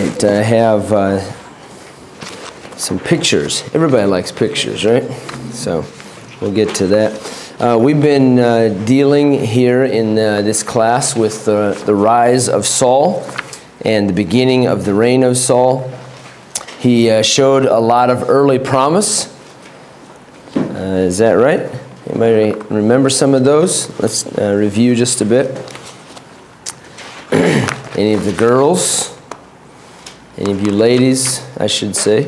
right, I have some pictures. Everybody likes pictures, right? So we'll get to that. We've been dealing here in this class with the rise of Saul and the beginning of the reign of Saul. He showed a lot of early promise. Is that right? Anybody remember some of those? Let's review just a bit. Any of the girls? Any of you ladies, I should say?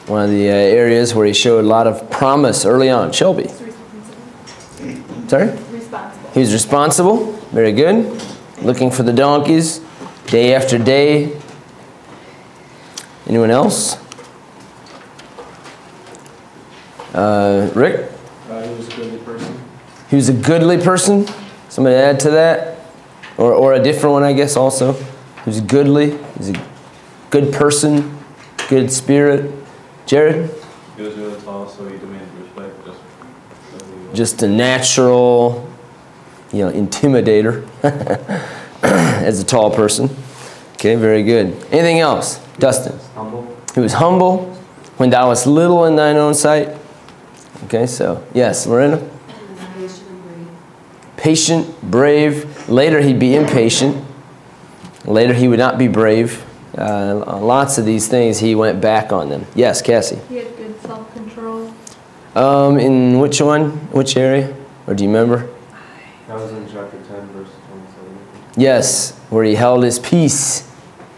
One of the areas where he showed a lot of promise early on. Shelby. Sorry? Responsible. He was responsible. Very good. Looking for the donkeys day after day. Anyone else? Rick? He was a goodly person. He was a goodly person? Somebody add to that? Or a different one, I guess, also. He was goodly. He's a good person. Good spirit. Jared? He was really tall, so he demanded respect. Just a natural, intimidator as a tall person. Okay, very good. Anything else? Dustin? Humble. He was humble when thou wast little in thine own sight. Okay, so, yes, Lorena? Patient, brave. Later he'd be impatient. Later he would not be brave. Lots of these things he went back on them. Yes, Cassie? He had good self-control. In which one? Which area? Or do you remember? That was in chapter 10, verse 27. Yes, where he held his peace.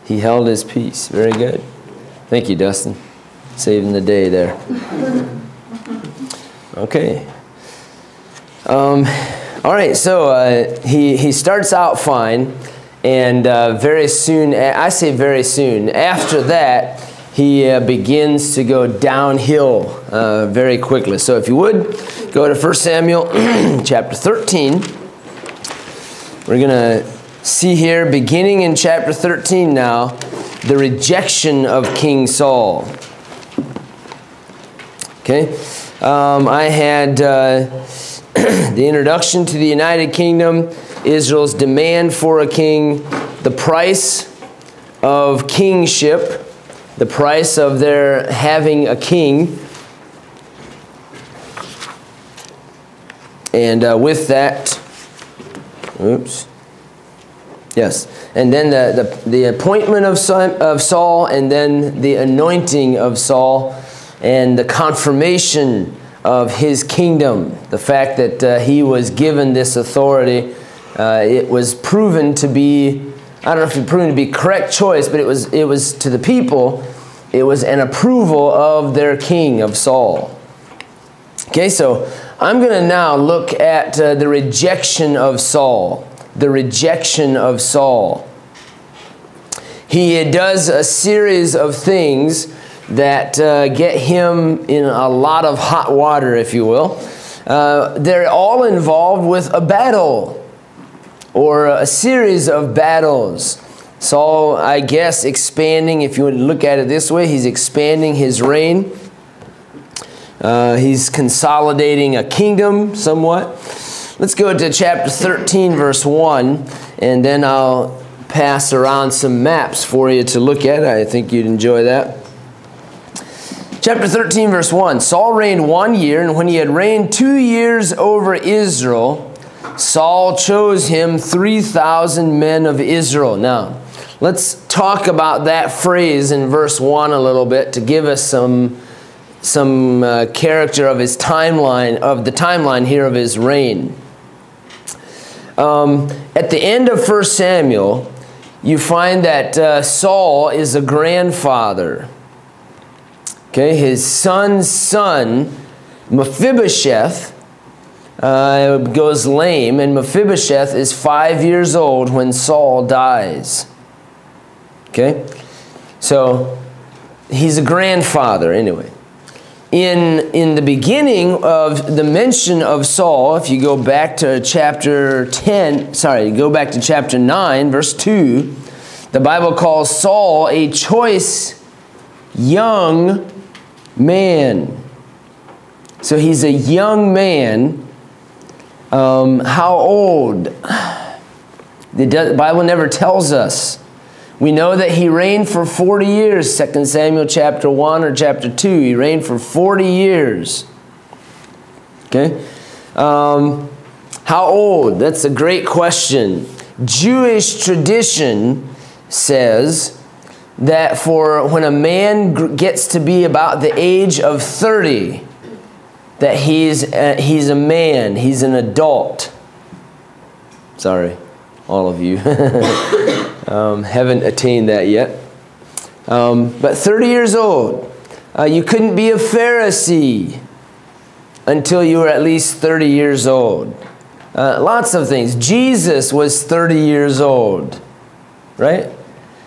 He held his peace. Very good. Thank you, Dustin. Saving the day there. Okay. All right, so he starts out fine, and very soon, I say very soon, after that, he begins to go downhill very quickly. So if you would, go to 1 Samuel chapter 13. We're going to see here, beginning in chapter 13 now, the rejection of King Saul. Okay, I had the introduction to the United Kingdom, Israel's demand for a king, the price of kingship, the price of their having a king. And with that, oops, yes, and then the appointment of Saul, and then the anointing of Saul, and the confirmation of his kingdom. The fact that he was given this authority, it was proven to be, I don't know if it proven to be correct choice, but it was to the people, it was an approval of their king, of Saul. Okay, so I'm going to now look at the rejection of Saul. The rejection of Saul. He does a series of things that get him in a lot of hot water, if you will. They're all involved with a battle or a series of battles. Saul, I guess, expanding, if you would look at it this way, he's expanding his reign. He's consolidating a kingdom somewhat. Let's go to chapter 13, verse 1, and then I'll pass around some maps for you to look at. I think you'd enjoy that. Chapter 13, verse 1. Saul reigned 1 year, and when he had reigned 2 years over Israel, Saul chose him 3,000 men of Israel. Now, let's talk about that phrase in verse 1 a little bit to give us some character of his timeline, of the timeline here of his reign. At the end of 1 Samuel, you find that Saul is a grandfather. Okay, his son's son, Mephibosheth, goes lame, and Mephibosheth is 5 years old when Saul dies. Okay, so he's a grandfather anyway. In the beginning of the mention of Saul, if you go back to chapter 9, verse 2, the Bible calls Saul a choice young man. So he's a young man. How old? The Bible never tells us. We know that he reigned for 40 years, 2 Samuel chapter 1 or chapter 2. He reigned for 40 years. Okay? How old? That's a great question. Jewish tradition says that for when a man gets to be about the age of 30, that he's a man, he's an adult. Sorry, all of you haven't attained that yet. But 30 years old, you couldn't be a Pharisee until you were at least 30 years old. Lots of things. Jesus was 30 years old, right?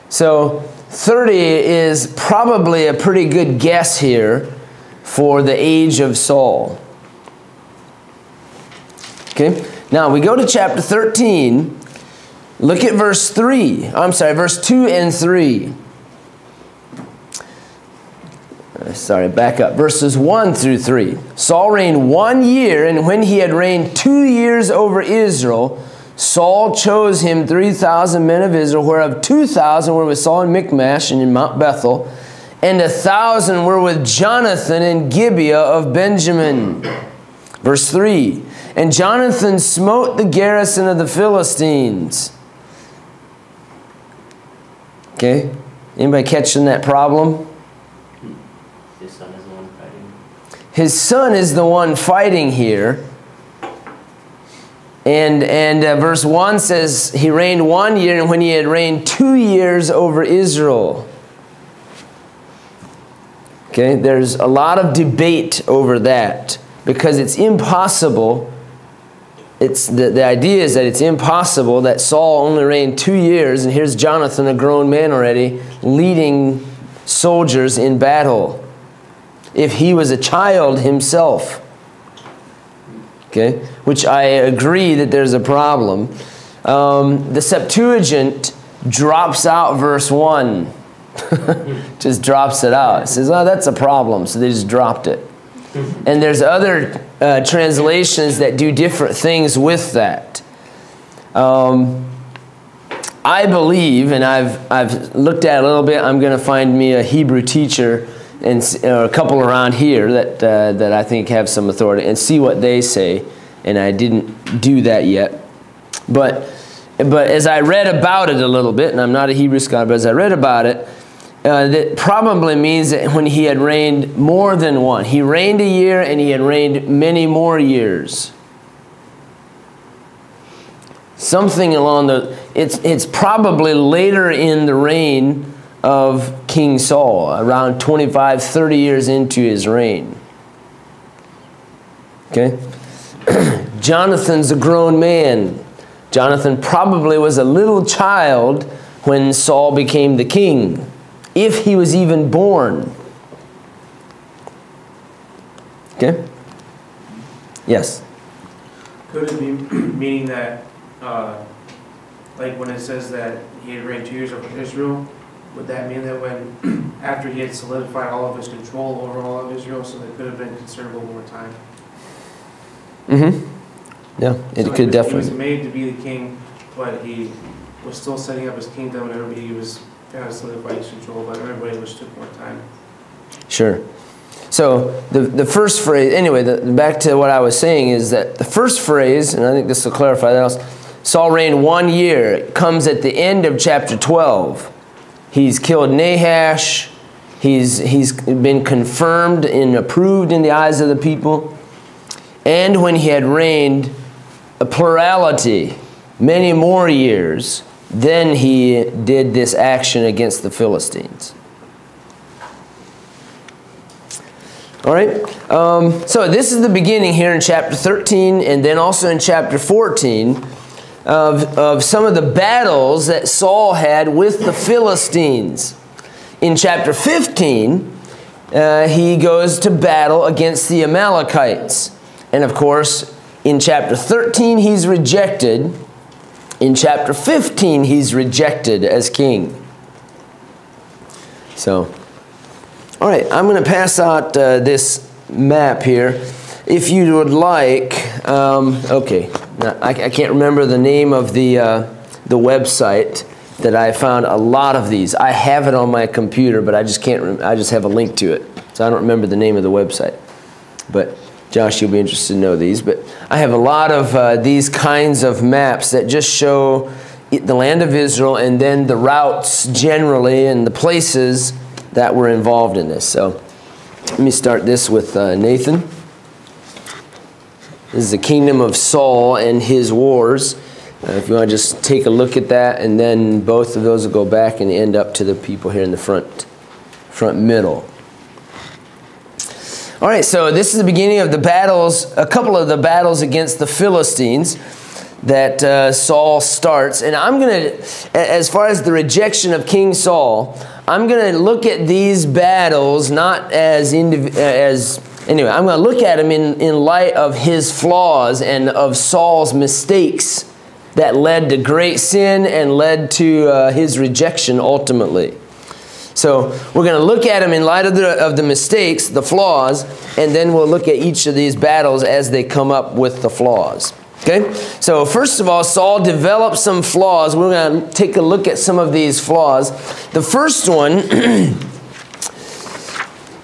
So 30 is probably a pretty good guess here for the age of Saul. Okay, now we go to chapter 13. Look at verse 3. I'm sorry, verse 2 and 3. Sorry, back up. Verses 1 through 3. Saul reigned 1 year, and when he had reigned 2 years over Israel, Saul chose him 3,000 men of Israel, whereof 2,000 were with Saul in Michmash and in Mount Bethel, and 1,000 were with Jonathan in Gibeah of Benjamin. Verse 3. And Jonathan smote the garrison of the Philistines. Okay? Anybody catching that problem? His son is the one fighting. His son is the one fighting here. And verse 1 says, he reigned 1 year, and when he had reigned 2 years over Israel. Okay, there's a lot of debate over that, because it's impossible. The idea is that it's impossible that Saul only reigned 2 years, and here's Jonathan, a grown man already, leading soldiers in battle, if he was a child himself. Okay, which I agree that there's a problem. The Septuagint drops out verse 1. Just drops it out. It says, oh, that's a problem, so they just dropped it. And there's other translations that do different things with that. I believe, and I've looked at it a little bit, I'm going to find me a Hebrew teacher and a couple around here that I think have some authority, and see what they say. And I didn't do that yet. But as I read about it a little bit, and I'm not a Hebrew scholar, but as I read about it, that probably means that when he had reigned more than one. He reigned a year, and he had reigned many more years. Something along the... It's probably later in the reign of King Saul, around 25, 30 years into his reign. Okay? Jonathan's a grown man. Jonathan probably was a little child when Saul became the king, if he was even born. Okay? Yes? Could it be meaning that, like when it says that he had reigned 2 years over Israel, would that mean that when, after he had solidified all of his control over all of Israel, so there could have been considerable more time? Mm-hmm. Yeah, it so could definitely. He was made to be the king, but he was still setting up his kingdom, and everybody was kind of solidified his control, but everybody just took more time. Sure. So the first phrase, anyway, back to what I was saying is that the first phrase, and I think this will clarify that else, Saul reigned 1 year. It comes at the end of chapter 12. He's killed Nahash. He's been confirmed and approved in the eyes of the people. And when he had reigned a plurality, many more years, then he did this action against the Philistines. All right, so this is the beginning here in chapter 13, and then also in chapter 14 of some of the battles that Saul had with the Philistines. In chapter 15, he goes to battle against the Amalekites. And of course, in chapter 13, he's rejected. In chapter 15, he's rejected as king. So, all right, I'm going to pass out this map here. If you would like, okay, now, I can't remember the name of the the website that I found a lot of these. I have it on my computer, but I just can't. I just have a link to it, so I don't remember the name of the website. But Josh, you'll be interested to know these. But I have a lot of these kinds of maps that just show the land of Israel and then the routes generally and the places that were involved in this. So let me start this with Nathan. This is the kingdom of Saul and his wars. If you want to just take a look at that, and then both of those will go back and end up to the people here in the front middle. All right, so this is the beginning of the battles, a couple of the battles against the Philistines that Saul starts. And I'm going to, as far as the rejection of King Saul, I'm going to look at these battles not as anyway, I'm going to look at him in light of his flaws and of Saul's mistakes that led to great sin and led to his rejection ultimately. So we're going to look at him in light of the mistakes, the flaws, and then we'll look at each of these battles as they come up with the flaws. Okay? So first of all, Saul developed some flaws. We're going to take a look at some of these flaws. The first one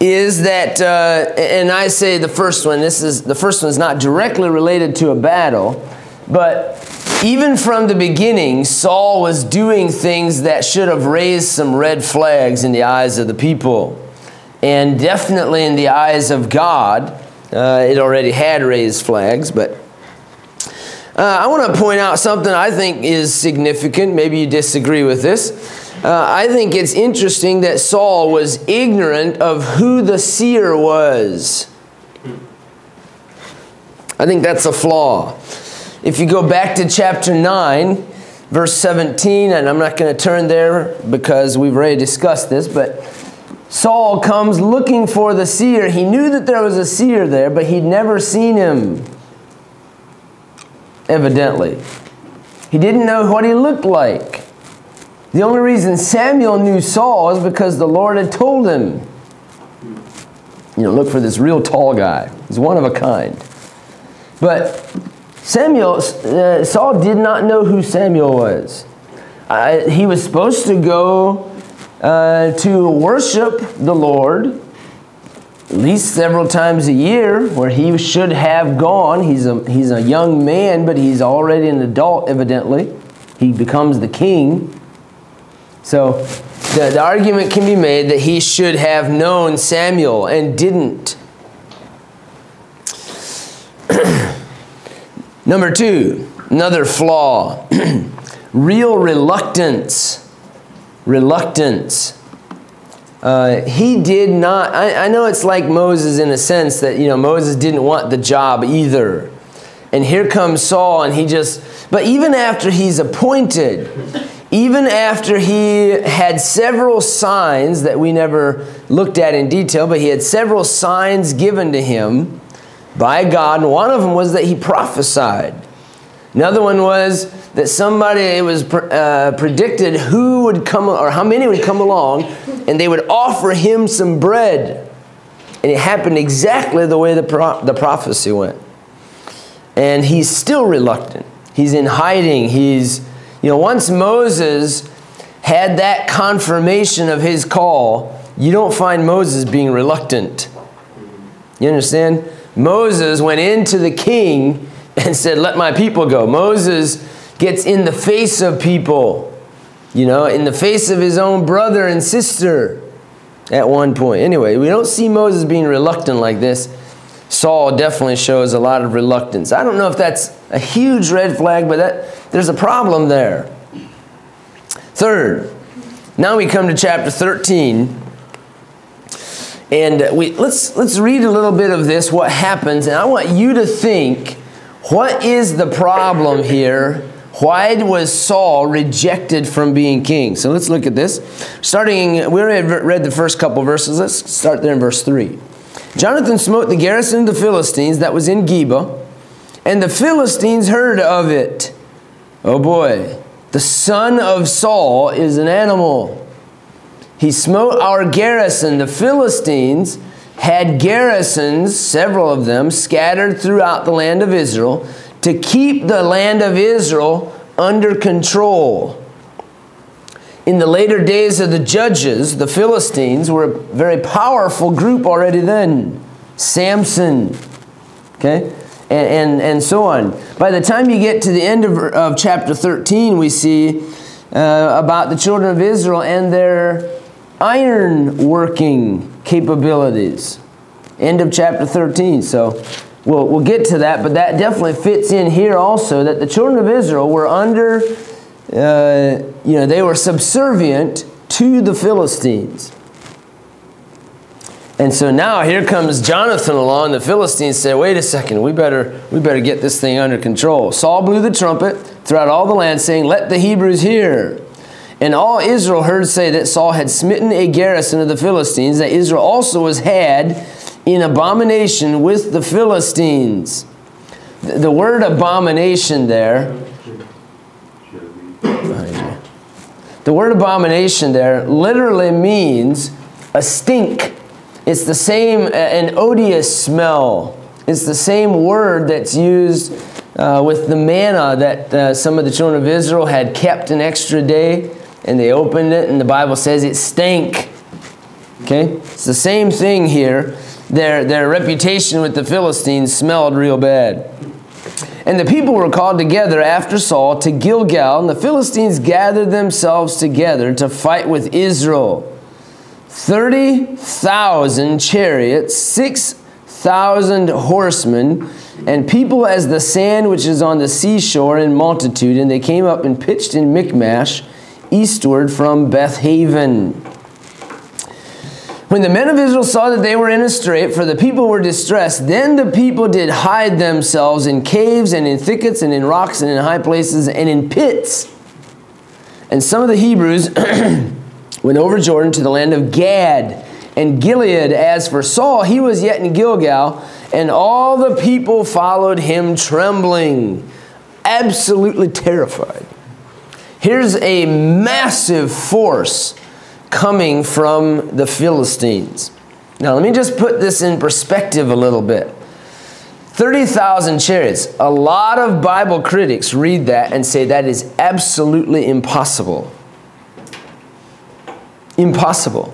is that, and I say the first one, the first one's not directly related to a battle, but even from the beginning, Saul was doing things that should have raised some red flags in the eyes of the people. And definitely in the eyes of God. It already had raised flags, but I want to point out something I think is significant. Maybe you disagree with this. I think it's interesting that Saul was ignorant of who the seer was. I think that's a flaw. If you go back to chapter 9, verse 17, and I'm not going to turn there because we've already discussed this, but Saul comes looking for the seer. He knew that there was a seer there, but he'd never seen him, evidently. He didn't know what he looked like. The only reason Samuel knew Saul is because the Lord had told him, look for this real tall guy. He's one of a kind. But Saul did not know who Samuel was. He was supposed to go to worship the Lord at least several times a year, where he should have gone. He's a young man, but he's already an adult, evidently. He becomes the king. So the argument can be made that he should have known Samuel and didn't. Number two, another flaw, real reluctance. Reluctance. He did not, I know it's like Moses in a sense that, Moses didn't want the job either. And here comes Saul and but even after he's appointed, even after he had several signs that we never looked at in detail, but he had several signs given to him by God, and one of them was that he prophesied. Another one was that it was predicted who would come, or how many would come along, and they would offer him some bread. And it happened exactly the way the prophecy went. And he's still reluctant. He's in hiding. Once Moses had that confirmation of his call, you don't find Moses being reluctant. You understand? Moses went into the king and said, let my people go. Moses gets in the face of people, in the face of his own brother and sister at one point. Anyway, we don't see Moses being reluctant like this. Saul definitely shows a lot of reluctance. I don't know if that's a huge red flag, but there's a problem there. Third, now we come to chapter 13. And let's read a little bit of this, what happens. And I want you to think, what is the problem here? Why was Saul rejected from being king? So let's look at this. We already read the first couple verses. Let's start there in verse 3. Jonathan smote the garrison of the Philistines that was in Geba, and the Philistines heard of it. Oh boy, the son of Saul is an animal. He smote our garrison. The Philistines had garrisons, several of them, scattered throughout the land of Israel, to keep the land of Israel under control. In the later days of the judges, the Philistines were a very powerful group already then. Samson, okay, and so on. By the time you get to the end of chapter 13, we see about the children of Israel and their iron working capabilities. End of chapter 13. So we'll get to that, but that definitely fits in here also, that the children of Israel were under, they were subservient to the Philistines. And so now here comes Jonathan along. The Philistines say, wait a second, we better get this thing under control. Saul blew the trumpet throughout all the land, saying, let the Hebrews hear. And all Israel heard say that Saul had smitten a garrison of the Philistines, that Israel also was had in abomination with the Philistines. The word abomination there, the word abomination there literally means a stink. It's the same, an odious smell. It's the same word that's used with the manna that some of the children of Israel had kept an extra day, and they opened it, and the Bible says it stank. Okay? It's the same thing here. Their reputation with the Philistines smelled real bad. And the people were called together after Saul to Gilgal, and the Philistines gathered themselves together to fight with Israel. 30,000 chariots, 6,000 horsemen, and people as the sand which is on the seashore in multitude. And they came up and pitched in Michmash, eastward from Bethaven. When the men of Israel saw that they were in a strait, for the people were distressed, then the people did hide themselves in caves and in thickets and in rocks and in high places and in pits. And some of the Hebrews went over Jordan to the land of Gad and Gilead. As for Saul, he was yet in Gilgal, and all the people followed him trembling, absolutely terrified. Here's a massive force coming from the Philistines. Now let me just put this in perspective a little bit. 30,000 chariots. A lot of Bible critics read that and say that is absolutely impossible. Impossible.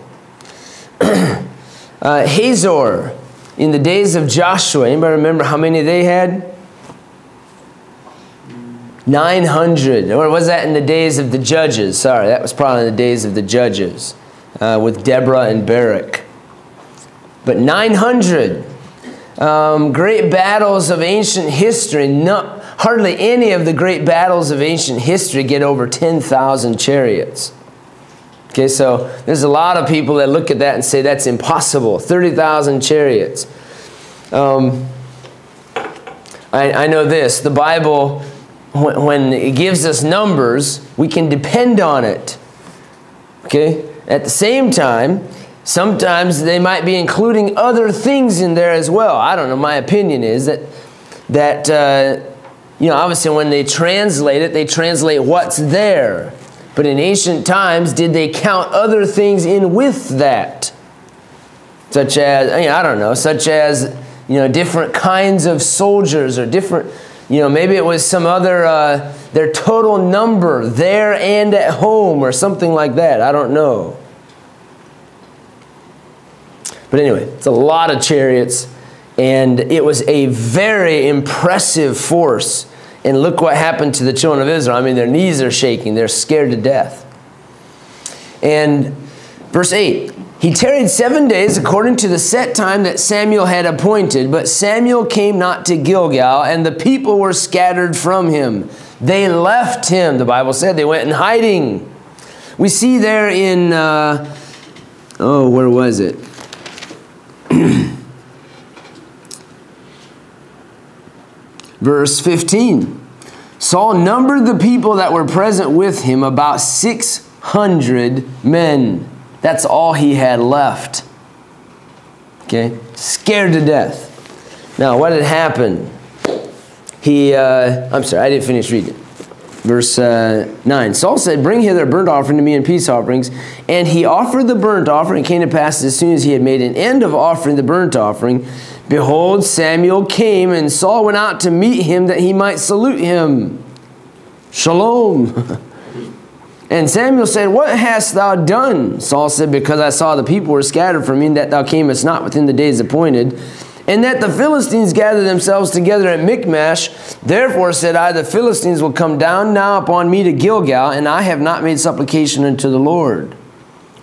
Hazor, in the days of Joshua, anybody remember how many they had? 900. Or was that in the days of the judges? Sorry, that was probably in the days of the judges with Deborah and Barak. But 900. Great battles of ancient history. Hardly any of the great battles of ancient history get over 10,000 chariots. Okay, so there's a lot of people that look at that and say that's impossible. 30,000 chariots. I know this. The Bible, when it gives us numbers, we can depend on it. Okay? At the same time, sometimes they might be including other things in there as well. I don't know. My opinion is that obviously when they translate it, they translate what's there. But in ancient times, did they count other things in with that? Such as, different kinds of soldiers or different, maybe it was some other, their total number there and at home or something like that. I don't know. But anyway, it's a lot of chariots, and it was a very impressive force. And look what happened to the children of Israel. I mean, their knees are shaking. They're scared to death. And verse 8, he tarried 7 days according to the set time that Samuel had appointed, but Samuel came not to Gilgal, and the people were scattered from him. They left him. The Bible said they went in hiding. We see there in, where was it? Verse 15, Saul numbered the people that were present with him, about 600 men. That's all he had left. Okay? Scared to death. Now, what had happened? I'm sorry, I didn't finish reading. Verse 9, Saul said, bring hither a burnt offering to me and peace offerings. And he offered the burnt offering. It came to pass as soon as he had made an end of offering the burnt offering, behold, Samuel came, and Saul went out to meet him that he might salute him. Shalom. And Samuel said, what hast thou done? Saul said, because I saw the people were scattered from me, and that thou camest not within the days appointed, and that the Philistines gathered themselves together at Michmash. Therefore said I, the Philistines will come down now upon me to Gilgal, and I have not made supplication unto the Lord.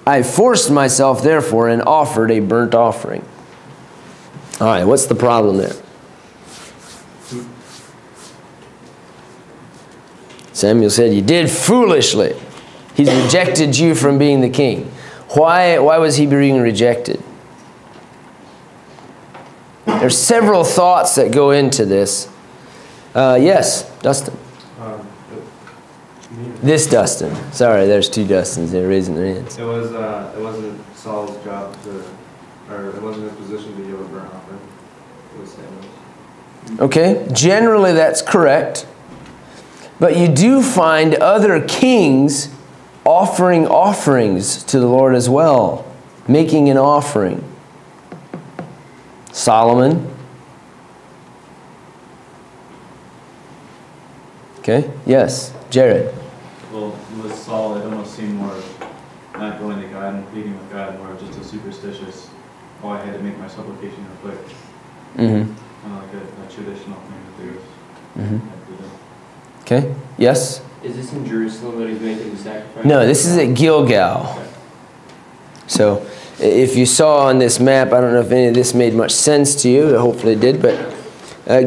I forced myself, therefore, and offered a burnt offering. All right, what's the problem there? Samuel said, you did foolishly. He's rejected you from being the king. Why was he being rejected? There's several thoughts that go into this. Yes, Dustin. This Dustin. Sorry, there's two Dustins. They're raising their hands. It wasn't Saul's job or it wasn't his position to give a burnt offering. It was Samuel's. Okay, generally that's correct. But you do find other kings offering offerings to the Lord as well, making an offering. Solomon. Okay, yes, Jared. Well, with Saul, it almost seemed more not going to God and pleading with God, more just a superstitious, oh, I had to make my supplication real quick. Mm-hmm. Kind of like a traditional thing to do. Mm-hmm. Okay, yes? Is this in Jerusalem that he's making the sacrifice? No, this is at Gilgal. Okay. So, if you saw on this map, I don't know if any of this made much sense to you, hopefully it did, but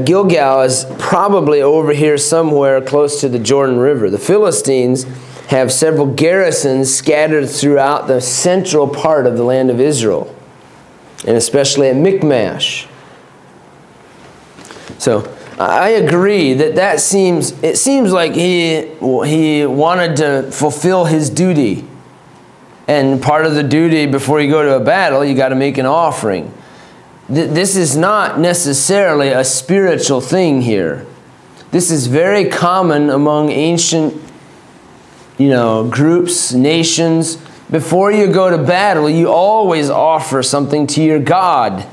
Gilgal is probably over here somewhere close to the Jordan River. The Philistines have several garrisons scattered throughout the central part of the land of Israel, and especially at Michmash. So, I agree that it seems like he wanted to fulfill his duty. And part of the duty before you go to a battle, you got to make an offering. This is not necessarily a spiritual thing here. This is very common among ancient, groups, nations. Before you go to battle, you always offer something to your God.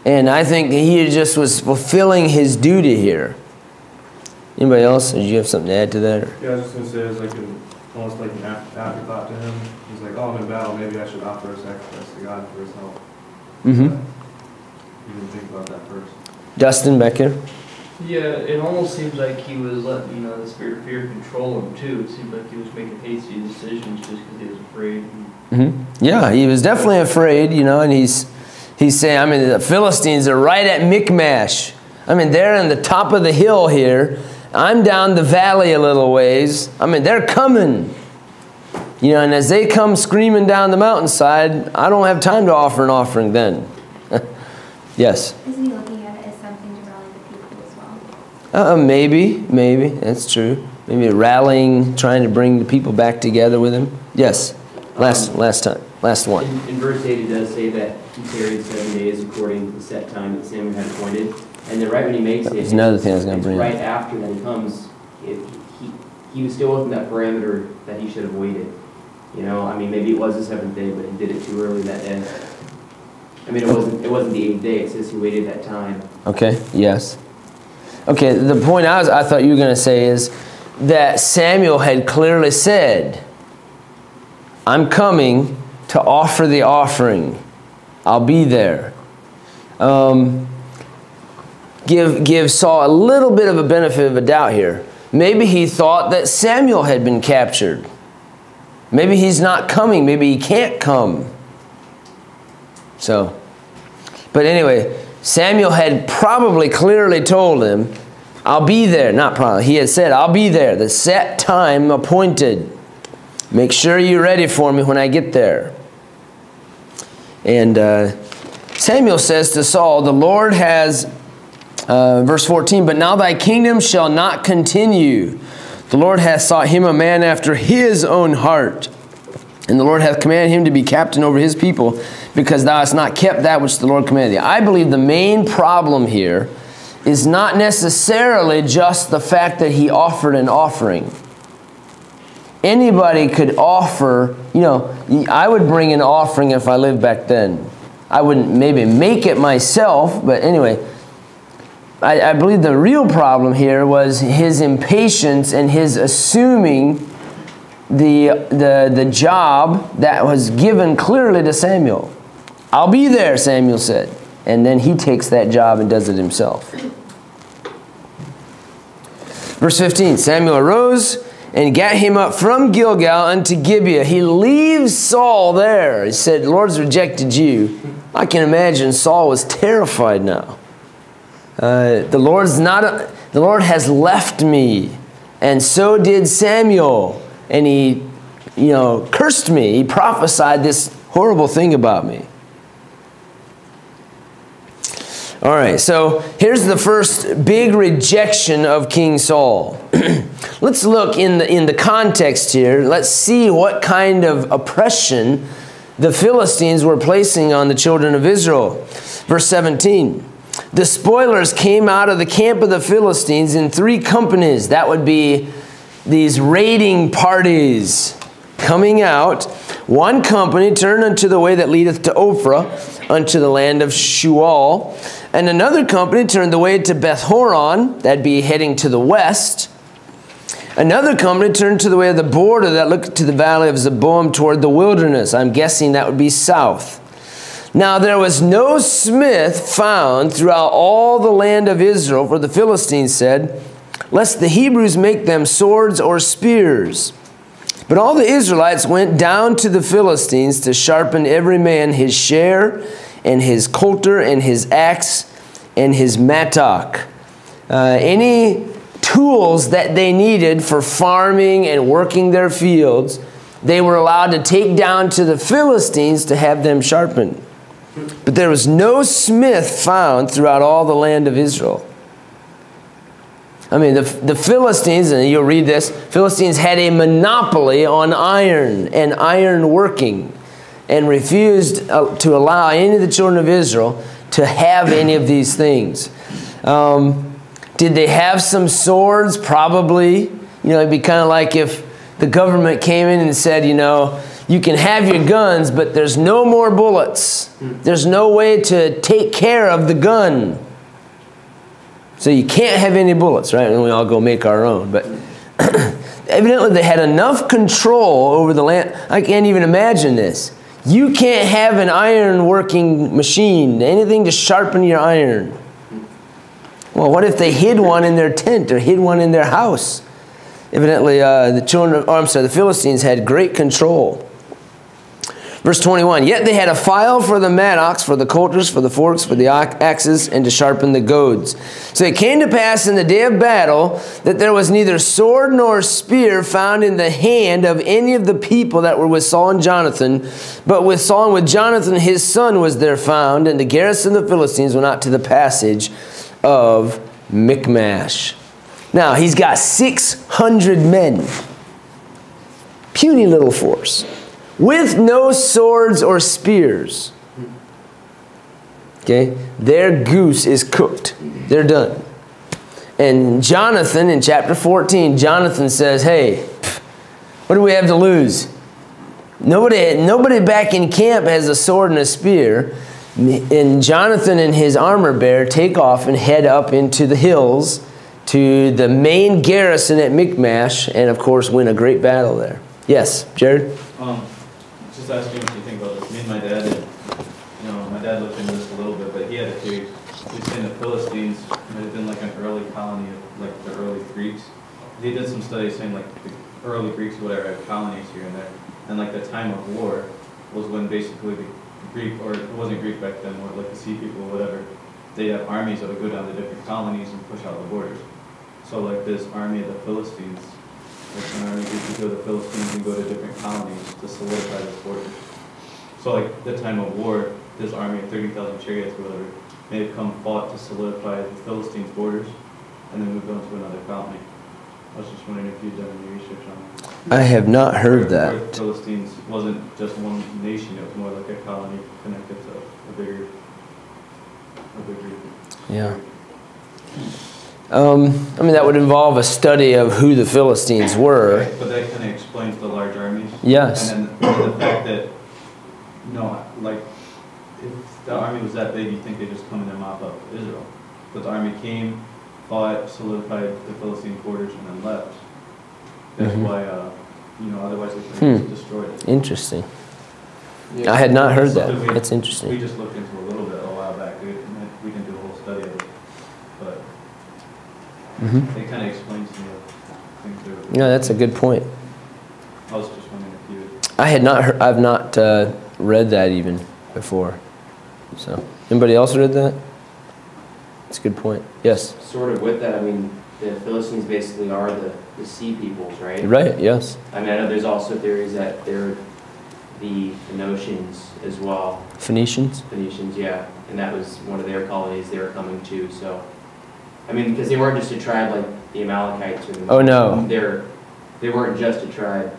And I think he just was fulfilling his duty here. Anybody else? Did you have something to add to that? Yeah, I was just going to say, it was like almost like an afterthought to him. He's like, oh, I'm in battle, maybe I should offer a sacrifice to God for his help. Mm-hmm. You didn't think about that first. Dustin, back here? Yeah, it almost seems like he was letting, the spirit of fear control him too. It seemed like he was making hasty decisions just because he was afraid. Mm-hmm. Yeah, he was definitely afraid, and he's saying, the Philistines are right at Michmash. They're on the top of the hill here. I'm down the valley a little ways. They're coming. And as they come screaming down the mountainside, I don't have time to offer an offering then. Yes? Isn't he looking at it as something to rally the people as well? Maybe. That's true. Maybe rallying, trying to bring the people back together with him. Yes? Last one. In verse 8 it does say that he tarried 7 days according to the set time that Samuel had appointed. And then right when he makes it, There's another thing I was going to bring right up. after that he comes, he was still within that parameter that he should have waited. Maybe it was the 7th day, but he did it too early that day. It wasn't the 8th day. It says he waited that time. Okay, yes. Okay, the point I thought you were going to say is that Samuel had clearly said, I'm coming to offer the offering. I'll be there. Give Saul a little bit of a benefit of a doubt here. Maybe he thought that Samuel had been captured. Maybe he's not coming. Maybe he can't come. But anyway, Samuel had probably clearly told him, I'll be there. Not probably. He had said, I'll be there. The set time appointed. Make sure you're ready for me when I get there. And Samuel says to Saul, the Lord has, verse 14, but now thy kingdom shall not continue. The Lord hath sought him a man after his own heart. And the Lord hath commanded him to be captain over his people, because thou hast not kept that which the Lord commanded thee. I believe the main problem here is not necessarily just the fact that he offered an offering. Anybody could offer, I would bring an offering if I lived back then. I wouldn't maybe make it myself, but anyway, I believe the real problem here was his impatience and his assuming the job that was given clearly to Samuel. I'll be there, Samuel said. And then he takes that job and does it himself. Verse 15, Samuel arose and gat him up from Gilgal unto Gibeah. He leaves Saul there. He said, the Lord's rejected you. I can imagine Saul was terrified now. The Lord has left me. And so did Samuel. And he, cursed me. He prophesied this horrible thing about me. All right, so here's the first big rejection of King Saul. Let's look in the context here. Let's see what kind of oppression the Philistines were placing on the children of Israel. Verse 17. The spoilers came out of the camp of the Philistines in 3 companies. That would be these raiding parties coming out. 1 company turned unto the way that leadeth to Ophrah, unto the land of Shual. And another company turned the way to Beth-horon, that'd be heading to the west. Another company turned to the way of the border that looked to the valley of Zeboim toward the wilderness. I'm guessing that would be south. Now there was no smith found throughout all the land of Israel, for the Philistines said, lest the Hebrews make them swords or spears. But all the Israelites went down to the Philistines to sharpen every man his share, and his coulter, and his axe, and his mattock. Any tools that they needed for farming and working their fields, they were allowed to take down to the Philistines to have them sharpened. But there was no smith found throughout all the land of Israel. I mean, the Philistines, and you'll read this, Philistines had a monopoly on iron and iron working, and refused to allow any of the children of Israel to have any of these things. Did they have some swords? Probably. It'd be kind of like if the government came in and said, you can have your guns, but there's no more bullets. There's no way to take care of the gun. So you can't have any bullets, right? And we all go make our own. But evidently they had enough control over the land. I can't even imagine this. You can't have an iron working machine, anything to sharpen your iron. Well, what if they hid one in their tent or hid one in their house? Evidently, the Philistines had great control. Verse 21, yet they had a file for the mattocks, for the coulters, for the forks, for the axes, and to sharpen the goads. So it came to pass in the day of battle that there was neither sword nor spear found in the hand of any of the people that were with Saul and Jonathan, but with Saul and with Jonathan his son was there found, and the garrison of the Philistines went out to the passage of Michmash. Now, he's got 600 men. Puny little force. With no swords or spears. Okay? Their goose is cooked. They're done. And Jonathan, in chapter 14, Jonathan says, hey, what do we have to lose? Nobody back in camp has a sword and a spear. And Jonathan and his armor bearer take off and head up into the hills to the main garrison at Michmash, and of course win a great battle there. Yes, Jared? Just asking what you think about this. Me and my dad, my dad looked into this a little bit, but he had a theory. He's saying the Philistines might have been like an early colony of like the early Greeks. He did some studies saying like the early Greeks or whatever had colonies here and there, and like the time of war was when basically the Greek, or it wasn't Greek back then, more like the sea people or whatever, they'd have armies that would go down to different colonies and push out the borders. So like this army of the Philistines, like an army would go to the Philistines and go to different colonies to solidify this border. So like the time of war, this army of 30,000 chariots or whatever may have come fought to solidify the Philistines' borders and then moved on to another colony. I was just wondering if you'd done any research on that. I have not heard that. The Philistines wasn't just one nation, it was more like a colony connected to a bigger region. Yeah. I mean, that would involve a study of who the Philistines were. Right, but that kind of explains the large armies. Yes. And then the fact that, like, if the army was that big, you'd think they'd just come in and mop up Israel. but the army came, fought, solidified the Philistine quarters, and then left. That's Mhm. why, otherwise they could have just destroyed it. Interesting. Yeah. I had not heard Something that. we- That's We interesting. just looked into a little bit a while back. We didn't do a whole study of it, but Mhm. it kind of explains to me things that Yeah, that's a good point. I was just wondering if you. I had not heard, I've not read that even before. So, anybody else read that? That's a good point. Yes. Sort of with that, I mean, the Philistines basically are the sea peoples, right? Right. Yes. I mean, I know there's also theories that they're the Phoenicians as well. Phoenicians. Phoenicians, yeah, and that was one of their colonies they were coming to. So, I mean, because they weren't just a tribe like the Amalekites. Or Oh, no. They weren't just a tribe.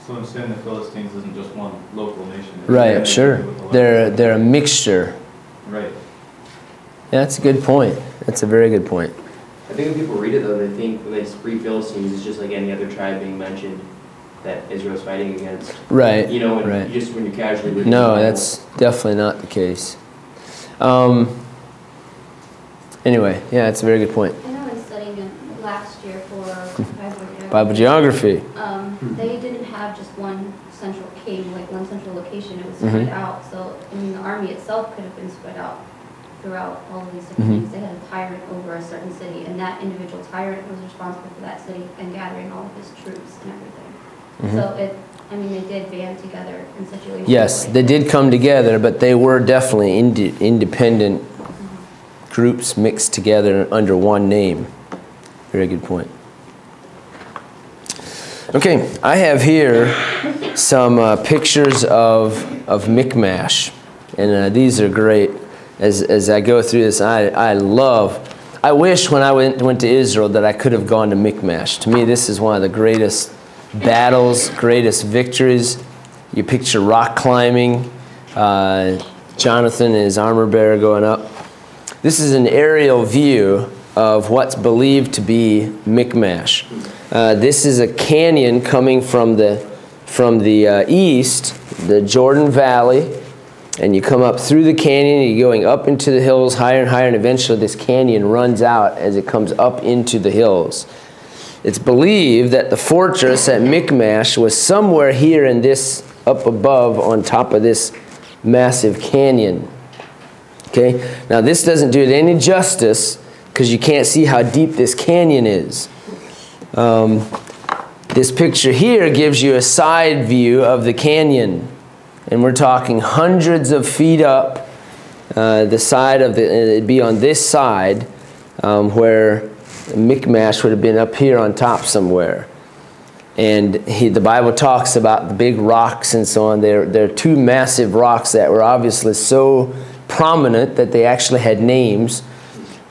So I'm saying the Philistines isn't just one local nation. Right. Sure. They're a mixture. Right. Yeah, that's a good point. That's a very good point. I think when people read it though, they think when they read Philistines, it's just like any other tribe being mentioned that Israel's fighting against. Right. You know, when, Right. just when you're casually reading. No, the Bible. that's definitely not the case. Anyway, yeah, it's a very good point. I know in studying it last year for Bible geography. They didn't have just one central king, like one central location. It was Mhm. spread out. So, I mean, the army itself could have been spread out throughout all of these different Mhm. things. They had a tyrant over a certain city, and that individual tyrant was responsible for that city and gathering all of his troops and everything. Mhm. So they did band together in situations. Yes, like they this. did come together, but they were definitely independent groups mixed together under one name. Very good point. Okay, I have here some pictures of Michmash, and these are great. As I go through this, I wish when I went to Israel that I could have gone to Michmash. To me, this is one of the greatest battles, greatest victories. You picture rock climbing, Jonathan and his armor bearer going up. This is an aerial view of what's believed to be Michmash. This is a canyon coming from the east, the Jordan Valley, and you come up through the canyon, you're going up into the hills higher and higher, and eventually this canyon runs out as it comes up into the hills. It's believed that the fortress at Michmash was somewhere here in this, up above on top of this massive canyon. Okay, now this doesn't do it any justice because you can't see how deep this canyon is. This picture here gives you a side view of the canyon, and we're talking hundreds of feet up. The side of it'd be on this side, where Michmash would have been up here on top somewhere. And the Bible talks about the big rocks and so on. They're two massive rocks that were obviously so prominent that they actually had names.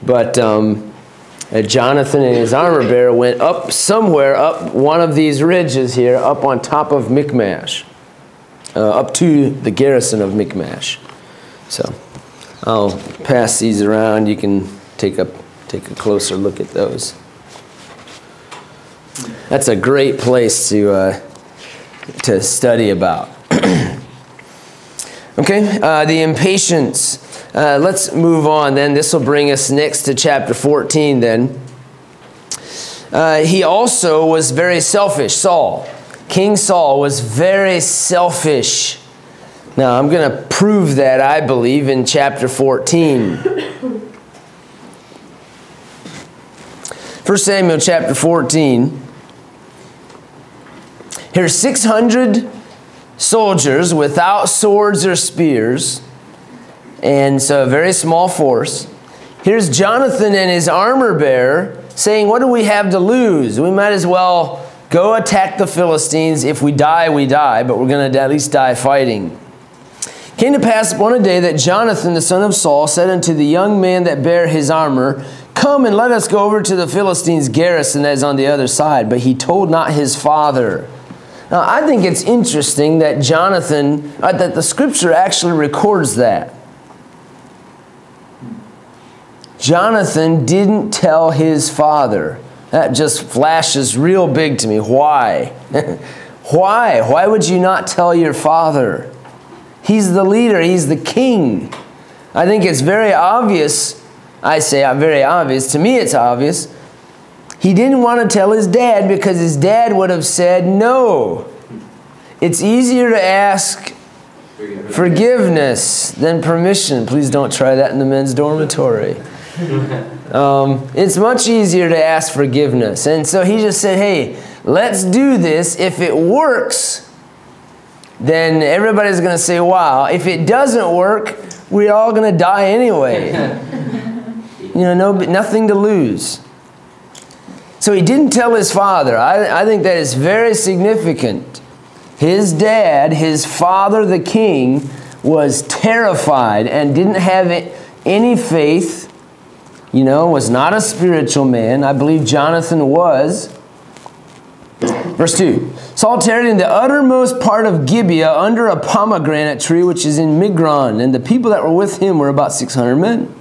But Jonathan and his armor bearer went up somewhere, up one of these ridges here, up on top of Michmash, up to the garrison of Michmash. So I'll pass these around. You can take a closer look at those. That's a great place to study about. Okay, the impatience. Let's move on then. This will bring us next to chapter 14 then. He also was very selfish. Saul. King Saul was very selfish. Now, I'm going to prove that, I believe, in chapter 14. 1 Samuel chapter 14. Here's 600 soldiers without swords or spears, and so a very small force. Here's Jonathan and his armor bearer saying, what do we have to lose? We might as well go attack the Philistines. If we die, we die, but we're going to at least die fighting. Came to pass upon a day that Jonathan, the son of Saul, said unto the young man that bare his armor, come and let us go over to the Philistines' garrison that is on the other side. But he told not his father. Now, I think it's interesting that that the scripture actually records that. Jonathan didn't tell his father. That just flashes real big to me. Why? Why? Why would you not tell your father? He's the leader. He's the king. I think it's very obvious I say very obvious. To me, it's obvious. He didn't want to tell his dad because his dad would have said no. It's easier to ask forgiveness than permission. Please don't try that in the men's dormitory. It's much easier to ask forgiveness. And so he just said, hey, let's do this. If it works, then everybody's going to say, wow. If it doesn't work, we're all going to die anyway. Nothing to lose. So he didn't tell his father. I think that is very significant. His dad, his father, the king, was terrified and didn't have any faith. Was not a spiritual man. I believe Jonathan was. Verse 2. Saul tarried in the uttermost part of Gibeah under a pomegranate tree which is in Migron, and the people that were with him were about 600 men.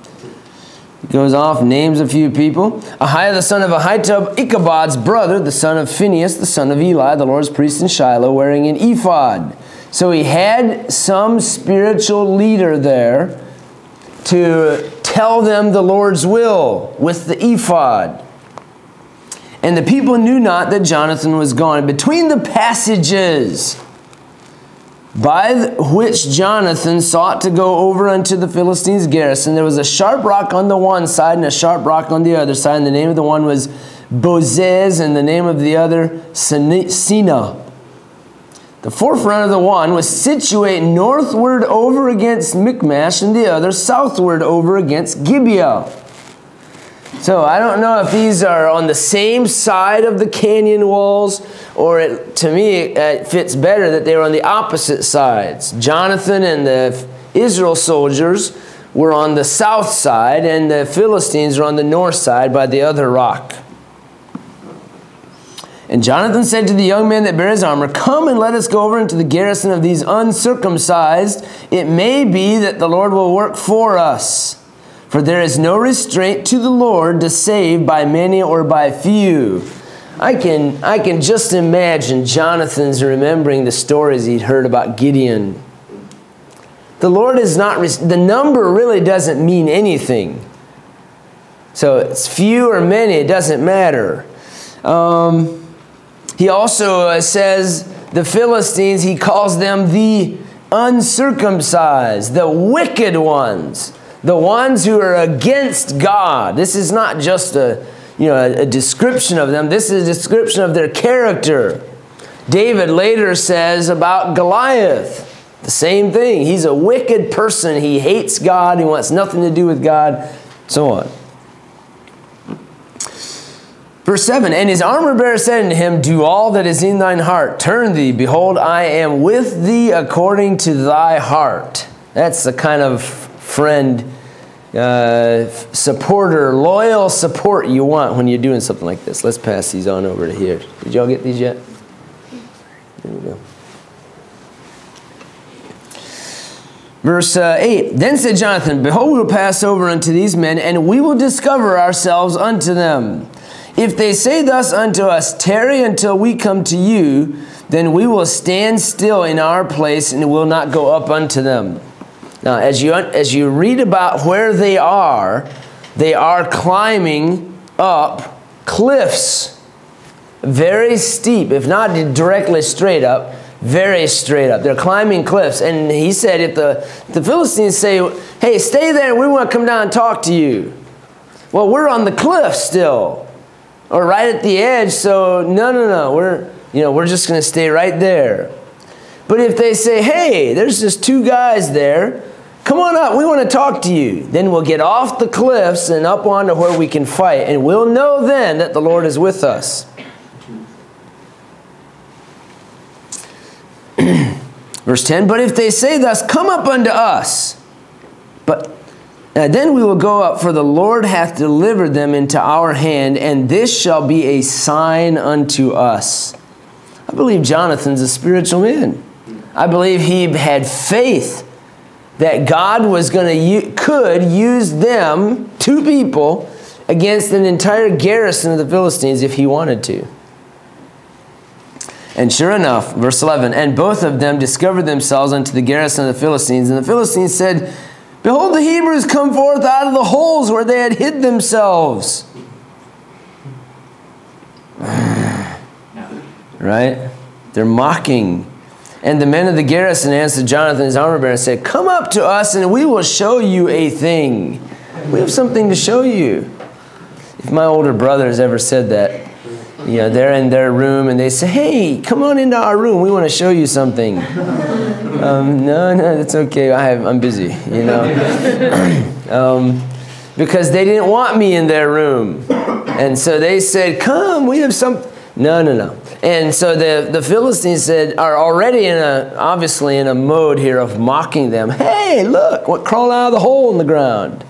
He goes off, names a few people. Ahiah the son of Ahitub, Ichabod's brother, the son of Phinehas, the son of Eli, the Lord's priest in Shiloh, wearing an ephod. So he had some spiritual leader there to tell them the Lord's will with the ephod. And the people knew not that Jonathan was gone. Between the passages by which Jonathan sought to go over unto the Philistines' garrison, there was a sharp rock on the one side and a sharp rock on the other side. And the name of the one was Bozez, and the name of the other Sina. The forefront of the one was situate northward over against Michmash, and the other southward over against Gibeah. So I don't know if these are on the same side of the canyon walls, or to me it fits better that they were on the opposite sides. Jonathan and the Israel soldiers were on the south side, and the Philistines were on the north side by the other rock. And Jonathan said to the young man that bare his armor, come and let us go over into the garrison of these uncircumcised. It may be that the Lord will work for us. For there is no restraint to the Lord to save by many or by few. I can just imagine Jonathan's remembering the stories he'd heard about Gideon. The Lord is not, the number really doesn't mean anything. So it's few or many, it doesn't matter. He also says the Philistines, he calls them the uncircumcised, the wicked ones. The ones who are against God. This is not just a description of them. This is a description of their character. David later says about Goliath, the same thing. He's a wicked person. He hates God. He wants nothing to do with God. So on. Verse 7, and his armor bearer said unto him, do all that is in thine heart. Turn thee. Behold, I am with thee according to thy heart. That's the kind of friend, supporter, loyal support you want when you're doing something like this. Let's pass these on over to here. Did y'all get these yet? There we go. Verse 8, then said Jonathan, behold, we will pass over unto these men, and we will discover ourselves unto them. If they say thus unto us, tarry until we come to you, then we will stand still in our place and will not go up unto them. Now, as you read about where they are climbing up cliffs, very steep, if not directly straight up, very straight up. They're climbing cliffs. And he said, if the Philistines say, hey, stay there, we want to come down and talk to you. Well, we're on the cliff still, or right at the edge, so no, we're just going to stay right there. But if they say, hey, there's just two guys there, come on up, we want to talk to you. Then we'll get off the cliffs and up onto where we can fight. And we'll know then that the Lord is with us. Verse 10, but if they say thus, come up unto us. But then we will go up, for the Lord hath delivered them into our hand, and this shall be a sign unto us. I believe Jonathan's a spiritual man. I believe he had faith that God was could use them, two people, against an entire garrison of the Philistines if he wanted to. And sure enough, verse 11, and both of them discovered themselves unto the garrison of the Philistines. And the Philistines said, Behold, the Hebrews come forth out of the holes where they had hid themselves. Right? They're mocking. And the men of the garrison answered Jonathan, his armor bearer, and said, come up to us, and we will show you a thing. We have something to show you. If my older brother has ever said that, you know, they're in their room and they say, hey, come on into our room. We want to show you something. No, that's okay. I'm busy, you know. Because they didn't want me in their room. And so they said, come, we have some. No. And so the Philistines are already obviously in a mode here of mocking them. Hey, look, what crawled out of the hole in the ground.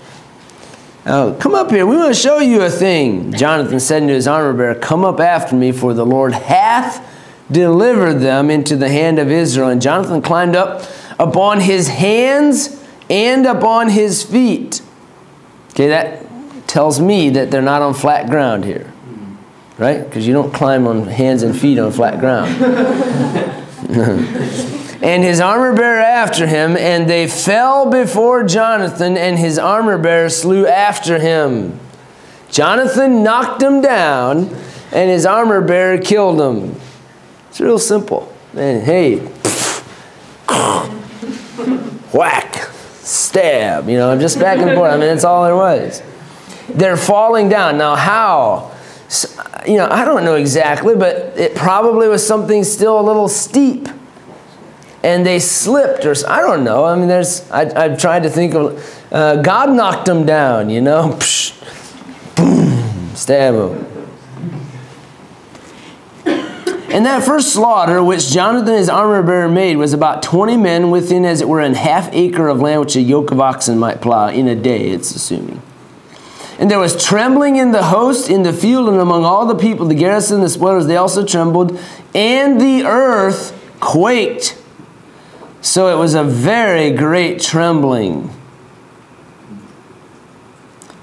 Come up here, we want to show you a thing. Jonathan said to his armor bearer, come up after me, for the Lord hath delivered them into the hand of Israel. And Jonathan climbed up upon his hands and upon his feet. Okay, that tells me that they're not on flat ground here. Right? Because you don't climb on hands and feet on flat ground. And his armor bearer after him, and they fell before Jonathan, and his armor bearer slew after him. Jonathan knocked him down, and his armor bearer killed him. It's real simple. And hey, whack, stab, you know, just back and forth. I mean, that's all there was. They're falling down. Now, how? You know, I don't know exactly, but it probably was something still a little steep. And they slipped, or I don't know. I mean, I've tried to think of, God knocked them down, you know. Psh, boom, stab them. And that first slaughter, which Jonathan his armor bearer made, was about 20 men within, as it were, an half acre of land which a yoke of oxen might plow in a day, it's assuming. And there was trembling in the host, in the field, and among all the people, the garrison, the spoilers, they also trembled, and the earth quaked. So it was a very great trembling.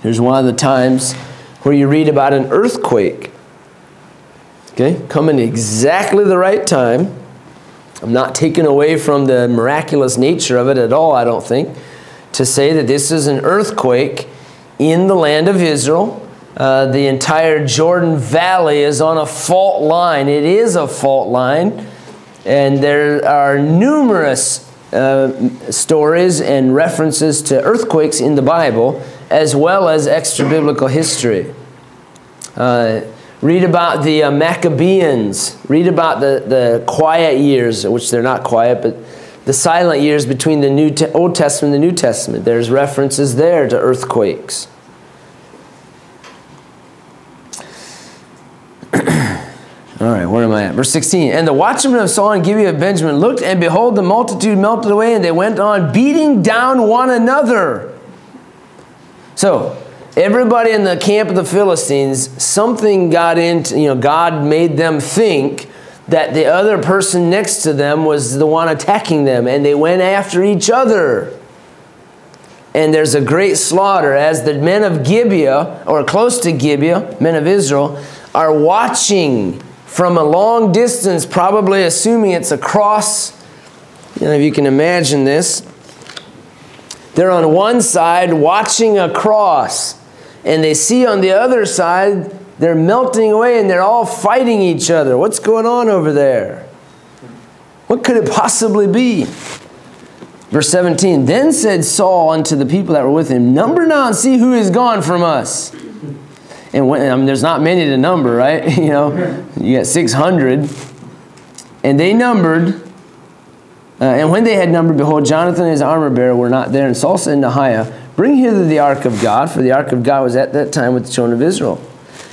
Here's one of the times where you read about an earthquake. Okay, coming exactly the right time. I'm not taking away from the miraculous nature of it at all, I don't think, to say that this is an earthquake in the land of Israel. The entire Jordan Valley is on a fault line. It is a fault line. And there are numerous stories and references to earthquakes in the Bible, as well as extra-biblical history. Read about the Maccabees. Read about the quiet years, which they're not quiet, but the silent years between the Old Testament and the New Testament. There's references there to earthquakes. All right, where am I at? Verse 16. And the watchmen of Saul and Gibeah of Benjamin looked, and behold, the multitude melted away, and they went on beating down one another. So, everybody in the camp of the Philistines, something got into, you know, God made them think that the other person next to them was the one attacking them, and they went after each other. And there's a great slaughter as the men of Gibeah, or close to Gibeah, men of Israel, are watching from a long distance, probably assuming it's across. You know, if you can imagine this. They're on one side watching across, and they see on the other side they're melting away and they're all fighting each other. What's going on over there? What could it possibly be? Verse 17, then said Saul unto the people that were with him, number now and see who is gone from us. And when, I mean, there's not many to number, right? You know, you got 600. And they numbered, and when they had numbered, behold, Jonathan and his armor bearer were not there. And Saul said unto Ahiah, bring hither the ark of God, for the ark of God was at that time with the children of Israel.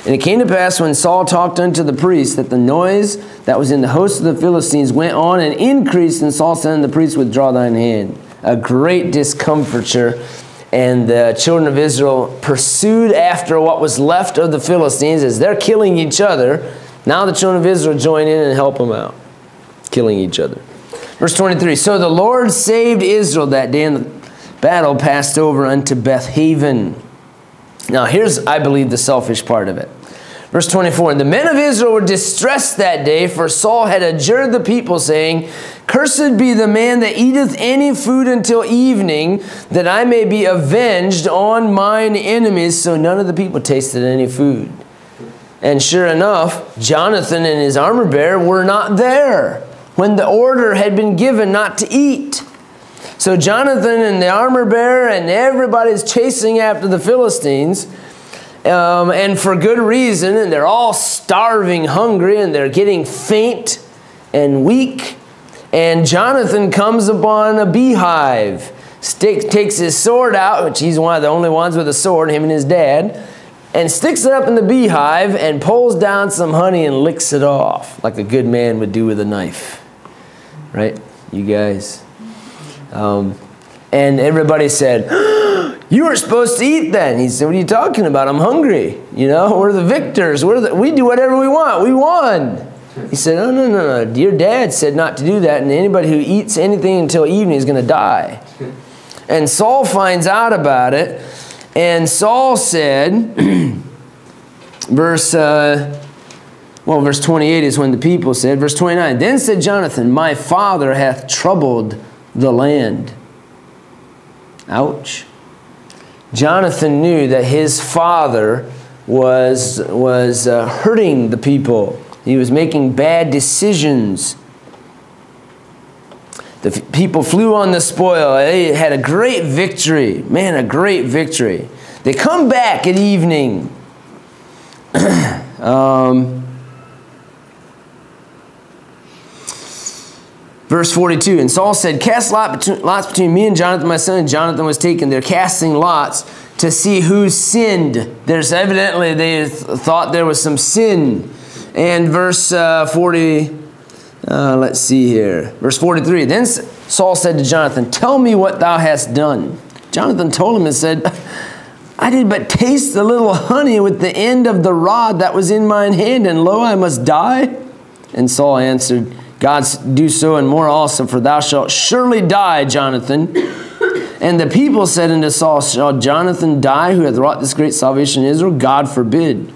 And it came to pass when Saul talked unto the priest that the noise that was in the host of the Philistines went on and increased. And Saul said unto the priest, withdraw thine hand. A great discomfiture. And the children of Israel pursued after what was left of the Philistines as they're killing each other. Now the children of Israel join in and help them out, killing each other. Verse 23, so the Lord saved Israel that day, and the battle passed over unto Beth Haven. Now here's, I believe, the selfish part of it. Verse 24, and the men of Israel were distressed that day, for Saul had adjured the people, saying, Cursed be the man that eateth any food until evening, that I may be avenged on mine enemies. So none of the people tasted any food. And sure enough, Jonathan and his armor-bearer were not there when the order had been given not to eat. So Jonathan and the armor-bearer and everybody's chasing after the Philistines, and for good reason, and they're all starving, hungry, and they're getting faint and weak. And Jonathan comes upon a beehive, takes his sword out, which he's one of the only ones with a sword, him and his dad, and sticks it up in the beehive and pulls down some honey and licks it off, like a good man would do with a knife. Right, you guys? And everybody said, you were supposed to eat then. He said, what are you talking about? I'm hungry. You know, we're the victors. We do whatever we want. We won. He said, no. Your dad said not to do that, and anybody who eats anything until evening is going to die. And Saul finds out about it, and Saul said, verse 28 is when the people said, verse 29, then said Jonathan, my father hath troubled the land. Ouch. Jonathan knew that his father was hurting the people. He was making bad decisions. The people flew on the spoil. They had a great victory. Man, a great victory. They come back at evening. Verse 42, and Saul said, cast lots between me and Jonathan, my son. And Jonathan was taken. They're casting lots to see who sinned. There's evidently, they thought there was some sin. And verse 40, let's see here. Verse 43, then Saul said to Jonathan, tell me what thou hast done. Jonathan told him and said, I did but taste a little honey with the end of the rod that was in mine hand, and lo, I must die. And Saul answered, God do so and more also, for thou shalt surely die, Jonathan. And the people said unto Saul, shall Jonathan die, who hath wrought this great salvation in Israel? God forbid.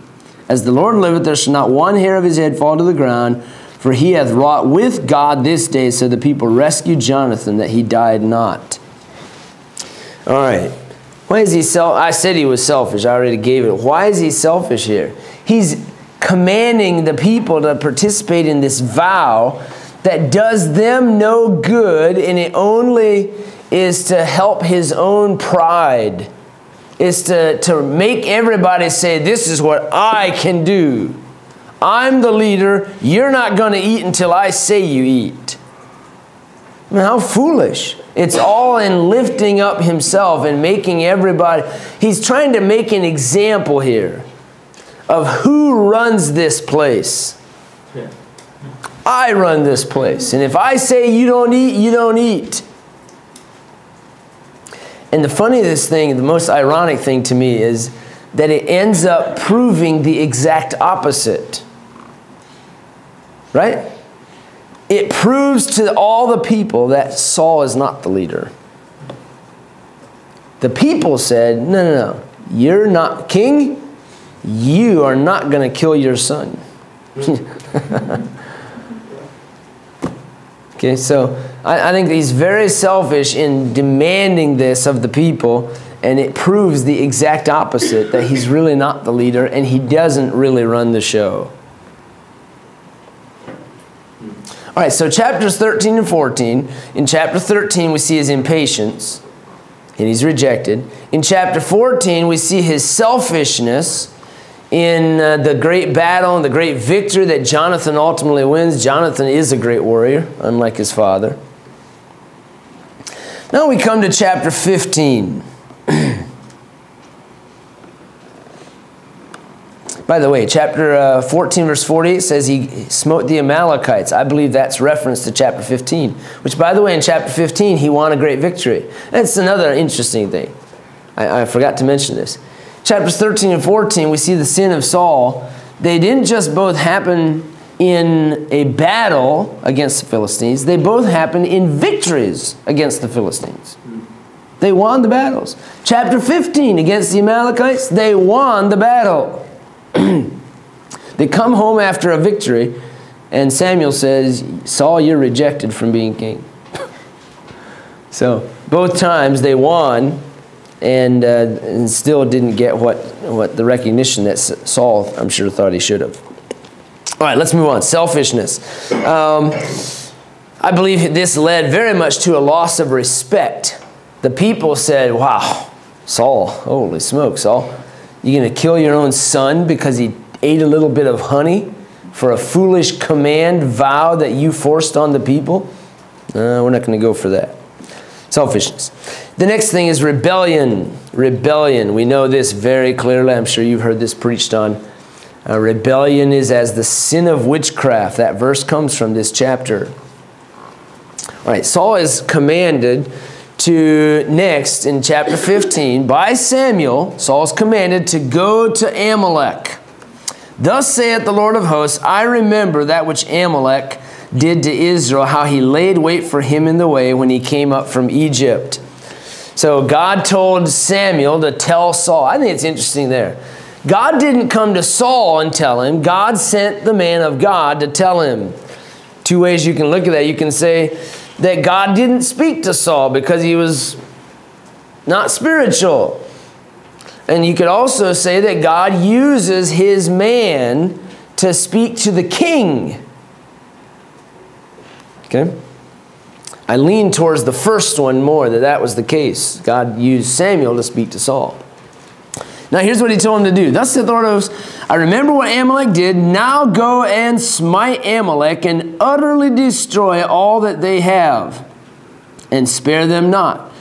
As the Lord liveth, there shall not one hair of his head fall to the ground, for he hath wrought with God this day. So the people rescued Jonathan, that he died not. All right. Why is he I said he was selfish. I already gave it. Why is he selfish here? He's commanding the people to participate in this vow that does them no good, and it only is to help his own pride. Is to make everybody say, this is what I can do. I'm the leader. You're not going to eat until I say you eat. I mean, how foolish. It's all in lifting up himself and making everybody. He's trying to make an example here of who runs this place. Yeah. I run this place. And if I say you don't eat, you don't eat. And the funniest thing, the most ironic thing to me is that it ends up proving the exact opposite. Right? It proves to all the people that Saul is not the leader. The people said, no, you're not king. You are not going to kill your son. Okay, so I think he's very selfish in demanding this of the people, and it proves the exact opposite, that he's really not the leader and he doesn't really run the show. All right, so chapters 13 and 14. In chapter 13, we see his impatience, and he's rejected. In chapter 14, we see his selfishness in the great battle and the great victory that Jonathan ultimately wins. Jonathan is a great warrior, unlike his father. Now we come to chapter 15. By the way, chapter 14, verse 48 says he smote the Amalekites. I believe that's reference to chapter 15, which, by the way, in chapter 15, he won a great victory. That's another interesting thing. I forgot to mention this. Chapters 13 and 14, we see the sin of Saul. They didn't just both happen in a battle against the Philistines. They both happened in victories against the Philistines. They won the battles. Chapter 15, against the Amalekites, they won the battle. They come home after a victory, and Samuel says, Saul, you're rejected from being king. So both times they won, and still didn't get what the recognition that Saul, I'm sure, thought he should have. All right, let's move on. Selfishness. I believe this led very much to a loss of respect. The people said, wow, Saul, holy smokes, Saul, you going to kill your own son because he ate a little bit of honey for a foolish command vow that you forced on the people? We're not going to go for that. Selfishness. The next thing is rebellion. Rebellion. We know this very clearly. I'm sure you've heard this preached on. Rebellion is as the sin of witchcraft. That verse comes from this chapter. All right, Saul is commanded to, next in chapter 15, by Samuel, Saul's commanded to go to Amalek. Thus saith the Lord of hosts, I remember that which Amalek did to Israel, how he laid wait for him in the way when he came up from Egypt. So God told Samuel to tell Saul. I think it's interesting there. God didn't come to Saul and tell him. God sent the man of God to tell him. Two ways you can look at that. You can say that God didn't speak to Saul because he was not spiritual. And you could also say that God uses his man to speak to the king. Okay? I lean towards the first one more, that was the case. God used Samuel to speak to Saul. Now here's what he told him to do. Thus saith the Lord of hosts, I remember what Amalek did. Now go and smite Amalek and utterly destroy all that they have, and spare them not,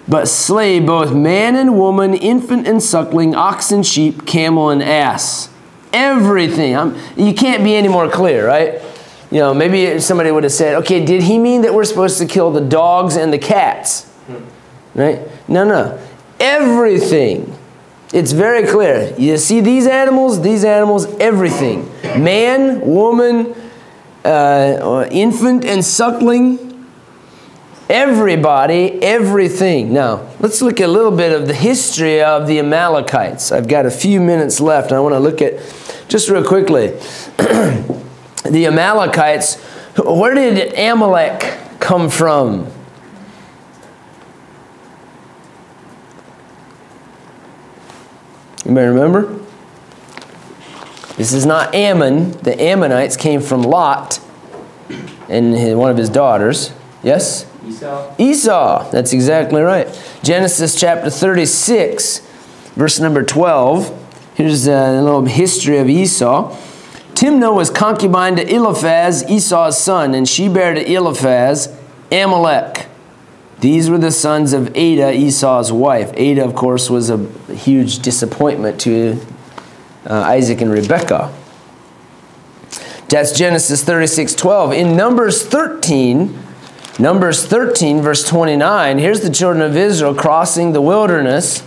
but slay both man and woman, infant and suckling, ox and sheep, camel and ass. Everything. You can't be any more clear, right? You know, maybe somebody would have said, okay, did he mean that we're supposed to kill the dogs and the cats? Right? No. Everything. It's very clear. You see these animals, everything. Man, woman, infant and suckling, everybody, everything. Now, let's look at a little bit of the history of the Amalekites. I've got a few minutes left, and I want to look at, just real quickly, the Amalekites. Where did Amalek come from? Anybody remember? This is not Ammon. The Ammonites came from Lot and one of his daughters. Yes? Esau. That's exactly right. Genesis chapter 36, verse number 12. Here's a little history of Esau. Timnah was concubine to Eliphaz, Esau's son, and she bare to Eliphaz Amalek. These were the sons of Adah, Esau's wife. Adah, of course, was a huge disappointment to Isaac and Rebekah. That's Genesis 36:12. In Numbers 13, verse 29, here's the children of Israel crossing the wilderness.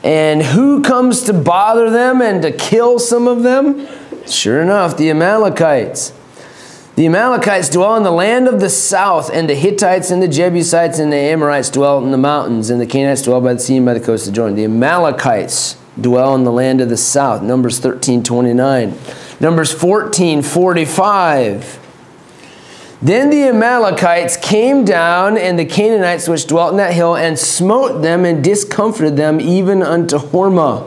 And who comes to bother them and to kill some of them? Sure enough, the Amalekites. The Amalekites dwell in the land of the south, and the Hittites and the Jebusites and the Amorites dwell in the mountains, and the Canaanites dwell by the sea and by the coast of Jordan. The Amalekites dwell in the land of the south. Numbers 13:29. Numbers 14:45. Then the Amalekites came down, and the Canaanites which dwelt in that hill, and smote them and discomfited them even unto Hormah.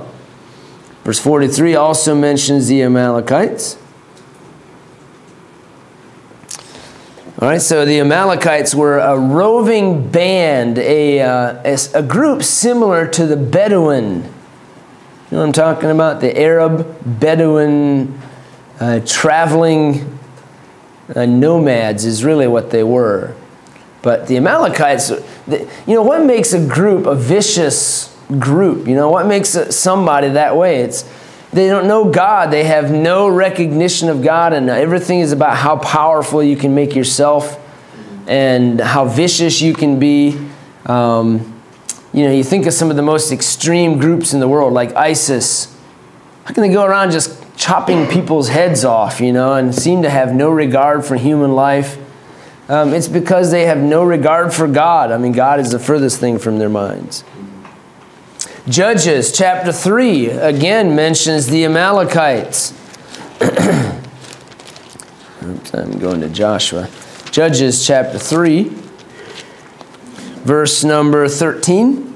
Verse 43 also mentions the Amalekites. All right, so the Amalekites were a roving band, a group similar to the Bedouin. You know what I'm talking about? The Arab Bedouin traveling nomads is really what they were. But the Amalekites, you know, what makes a group a vicious group? You know, what makes somebody that way? It's they don't know God. They have no recognition of God, and everything is about how powerful you can make yourself and how vicious you can be. You know, you think of some of the most extreme groups in the world, like ISIS. How can they go around just chopping people's heads off, you know, and seem to have no regard for human life? It's because they have no regard for God. I mean, God is the furthest thing from their minds. Judges chapter 3 again mentions the Amalekites. Oops, I'm going to Joshua. Judges chapter 3, verse number 13.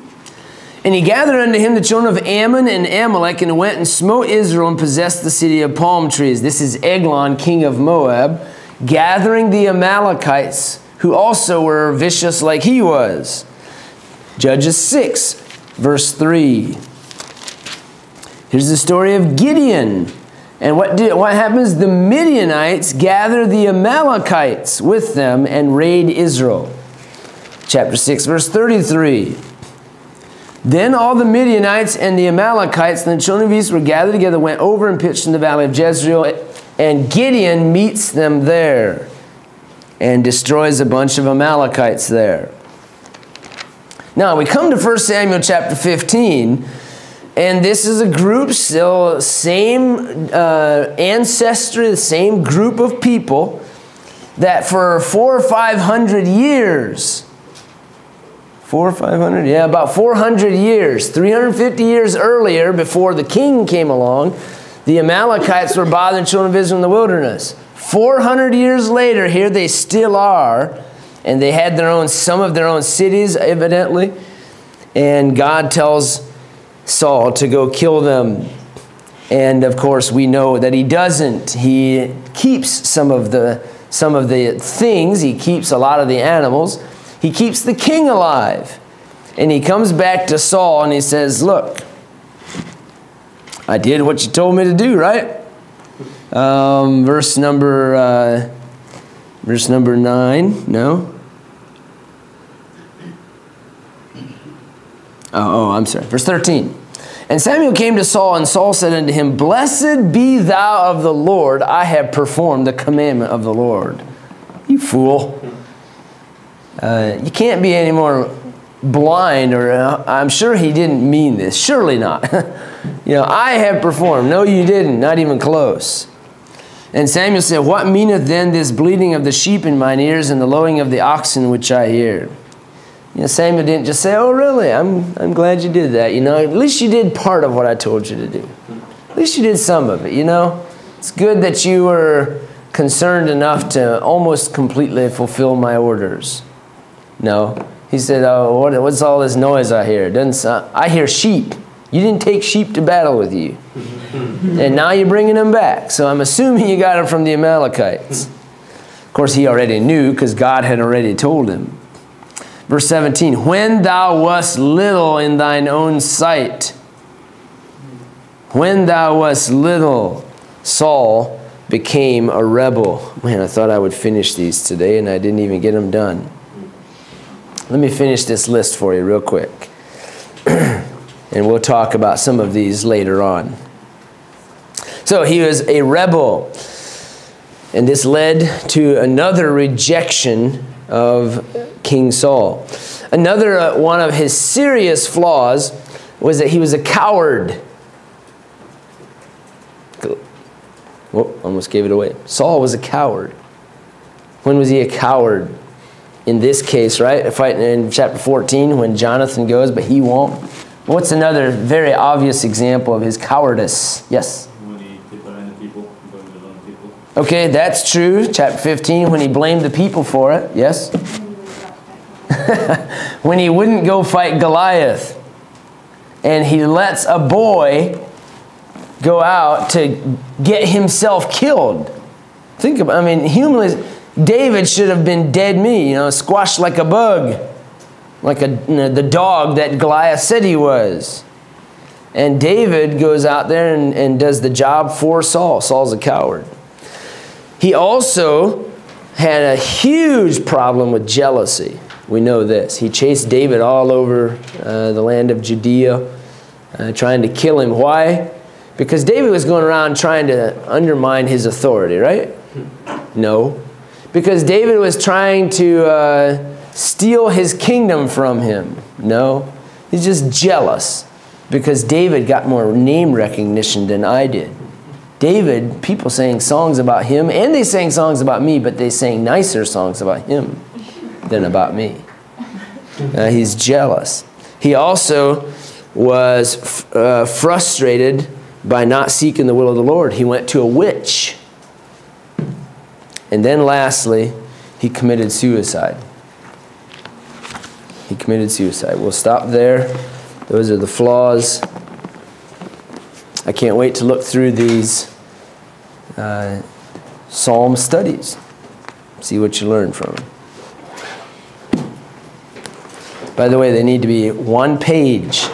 And he gathered unto him the children of Ammon and Amalek, and went and smote Israel and possessed the city of palm trees. This is Eglon, king of Moab, gathering the Amalekites, who also were vicious like he was. Judges 6, verse 3. Here's the story of Gideon. And what happens? The Midianites gather the Amalekites with them and raid Israel. Chapter 6, verse 33. Then all the Midianites and the Amalekites and the children of Israel were gathered together, went over and pitched in the valley of Jezreel, and Gideon meets them there and destroys a bunch of Amalekites there. Now, we come to 1 Samuel chapter 15, and this is a group still, same ancestry, the same group of people that for 400 or 500 years, 400 or 500? Yeah, about 400 years, 350 years earlier, before the king came along, the Amalekites were bothering the children of Israel in the wilderness. 400 years later, here they still are, and they had some of their own cities, evidently, and God tells Saul to go kill them. And of course, we know that he doesn't. He keeps some of the things. He keeps a lot of the animals. He keeps the king alive. And he comes back to Saul and he says, look, I did what you told me to do, right? Verse number 9, no? Oh, I'm sorry. Verse 13. And Samuel came to Saul, and Saul said unto him, Blessed be thou of the Lord, I have performed the commandment of the Lord. You fool. You can't be any more blind, or I'm sure he didn't mean this. Surely not. I have performed. No, you didn't. Not even close. And Samuel said, What meaneth then this bleating of the sheep in mine ears and the lowing of the oxen which I hear? Samuel didn't just say, oh, really? I'm glad you did that. At least you did part of what I told you to do. At least you did some of it, It's good that you were concerned enough to almost completely fulfill my orders. No. He said, oh, what's all this noise I hear? I hear sheep. You didn't take sheep to battle with you. And now you're bringing them back. So I'm assuming you got them from the Amalekites. Of course, he already knew because God had already told him. Verse 17, when thou wast little in thine own sight, when thou wast little, Saul became a rebel. Man, I thought I would finish these today, and I didn't even get them done. Let me finish this list for you real quick. And we'll talk about some of these later on. So he was a rebel. And this led to another rejection of King Saul. Another one of his serious flaws was that he was a coward. Oh, almost gave it away. Saul was a coward. When was he a coward? In this case, right? Fighting in chapter 14 when Jonathan goes, but he won't. What's another very obvious example of his cowardice? Yes? When he hid behind the people, blamed his own people. Okay, that's true. Chapter 15, when he blamed the people for it. Yes? When he wouldn't go fight Goliath. And he lets a boy go out to get himself killed. Think about, humanly, David should have been dead meat, squashed like a bug. Like the dog that Goliath said he was. And David goes out there and does the job for Saul. Saul's a coward. He also had a huge problem with jealousy. We know this. He chased David all over the land of Judea, trying to kill him. Why? Because David was going around trying to undermine his authority, right? No. Because David was trying to steal his kingdom from him. No. He's just jealous because David got more name recognition than I did. David, people sang songs about him, and they sang songs about me, but they sang nicer songs about him than about me. He's jealous. He also was frustrated by not seeking the will of the Lord. He went to a witch. And then lastly, he committed suicide. He committed suicide. We'll stop there. Those are the flaws. I can't wait to look through these Psalm studies. See what you learn from them. By the way, they need to be one page